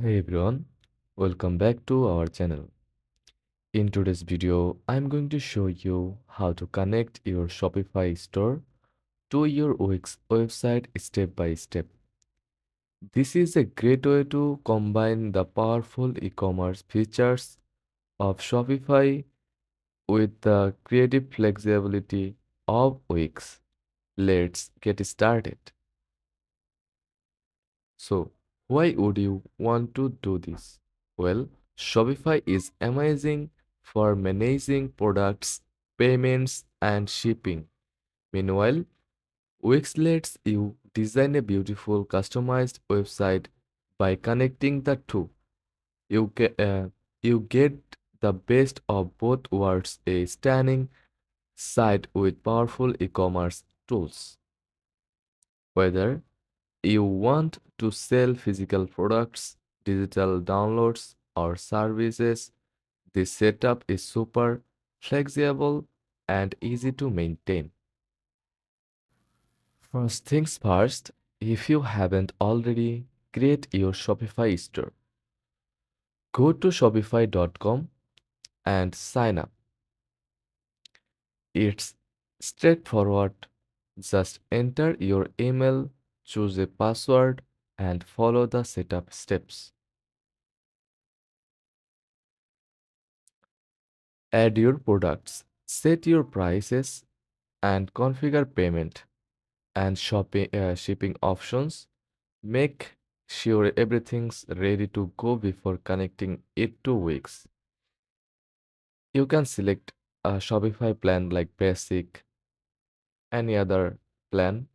Hey everyone, welcome back to our channel. In today's video, I'm going to show you how to connect your Shopify store to your Wix website step by step. This is a great way to combine the powerful e-commerce features of Shopify with the creative flexibility of Wix. Let's get started. So, why would you want to do this? Well, Shopify is amazing for managing products, payments, and shipping. Meanwhile, Wix lets you design a beautiful, customized website by connecting the two. You get the best of both worlds, a stunning site with powerful e-commerce tools. Whether you want to sell physical products, digital downloads, or services, this setup is super flexible and easy to maintain. First things first, if you haven't already, create your Shopify store. Go to shopify.com and sign up. It's straightforward. Just enter your email, choose a password, and follow the setup steps. Add your products, set your prices, and configure payment and shipping options. Make sure everything's ready to go before connecting it to Wix. You can select a Shopify plan like Basic, any other plan.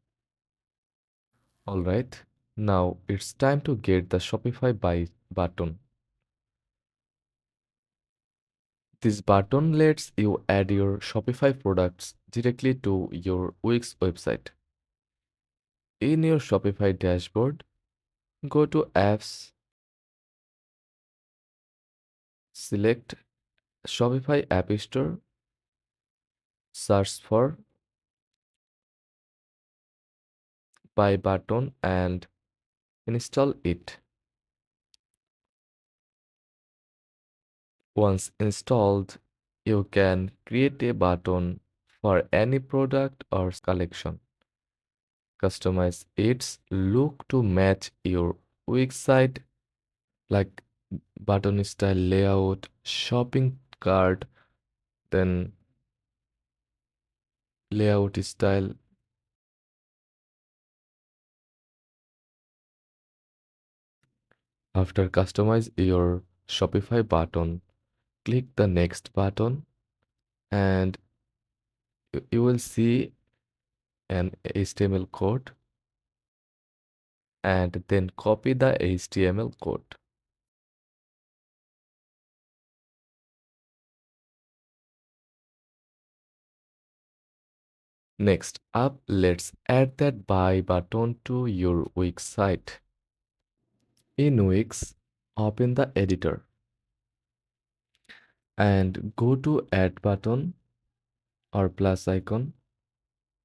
Alright, now it's time to get the Shopify Buy button. This button lets you add your Shopify products directly to your Wix website. In your Shopify dashboard, go to Apps, select Shopify App Store, search for Buy button and install it. Once installed, you can create a button for any product or collection. Customize its look to match your website, like button style layout, shopping cart, then layout style. After customize your Shopify button, click the next button and you will see an HTML code and then copy the HTML code. Next up, let's add that buy button to your Wix site. In Wix, open the editor and go to add button or plus icon,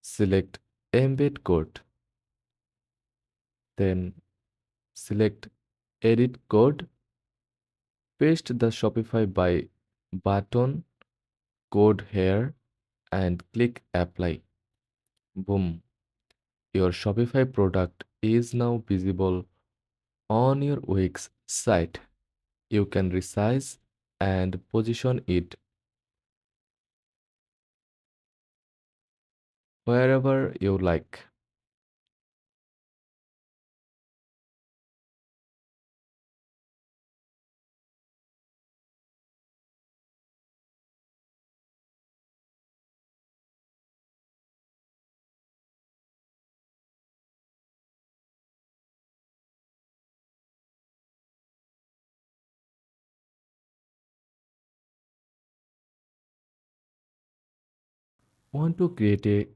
select embed code, then select edit code, paste the Shopify buy button code here and click apply. Boom. Your Shopify product is now visible on your Wix site. You can resize and position it wherever you like. Want to create a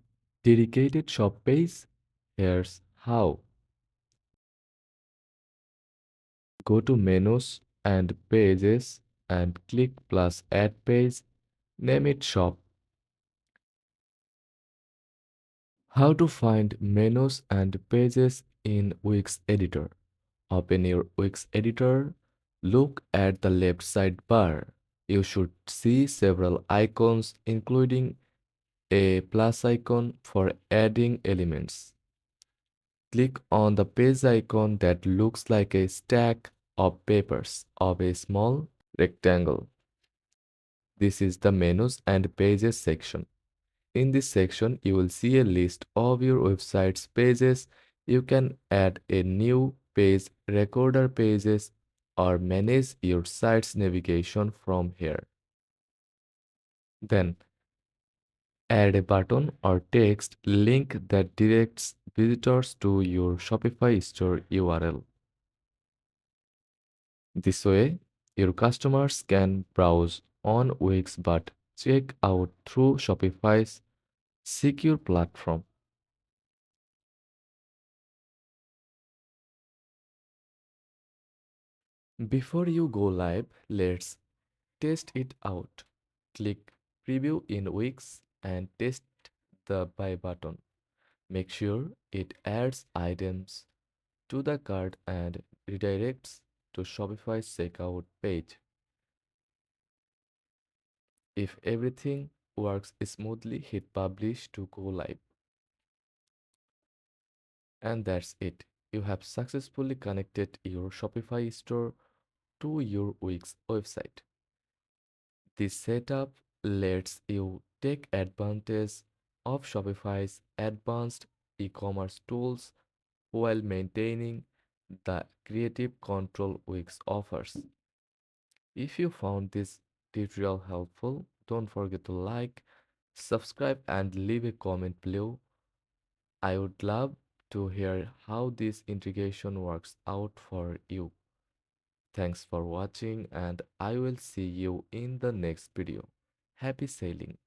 dedicated shop page? Here's how. Go to menus and pages and click plus add page. Name it shop. How to find menus and pages in Wix editor. Open your Wix editor. Look at the left sidebar. You should see several icons, including a plus icon for adding elements. Click on the page icon that looks like a stack of papers of a small rectangle. This is the menus and pages section. In this section, you will see a list of your website's pages. You can add a new page, recorder pages, or manage your site's navigation from here. Then, add a button or text link that directs visitors to your Shopify store URL. This way, your customers can browse on Wix but check out through Shopify's secure platform. Before you go live, let's test it out. Click Preview in Wix and test the Buy button. Make sure it adds items to the cart and redirects to Shopify's checkout page. If everything works smoothly, hit Publish to go live. And that's it. You have successfully connected your Shopify store to your Wix website. This setup lets you take advantage of Shopify's advanced e-commerce tools while maintaining the creative control Wix offers. If you found this tutorial helpful, don't forget to like, subscribe, and leave a comment below. I would love to hear how this integration works out for you. Thanks for watching, and I will see you in the next video. Happy sailing!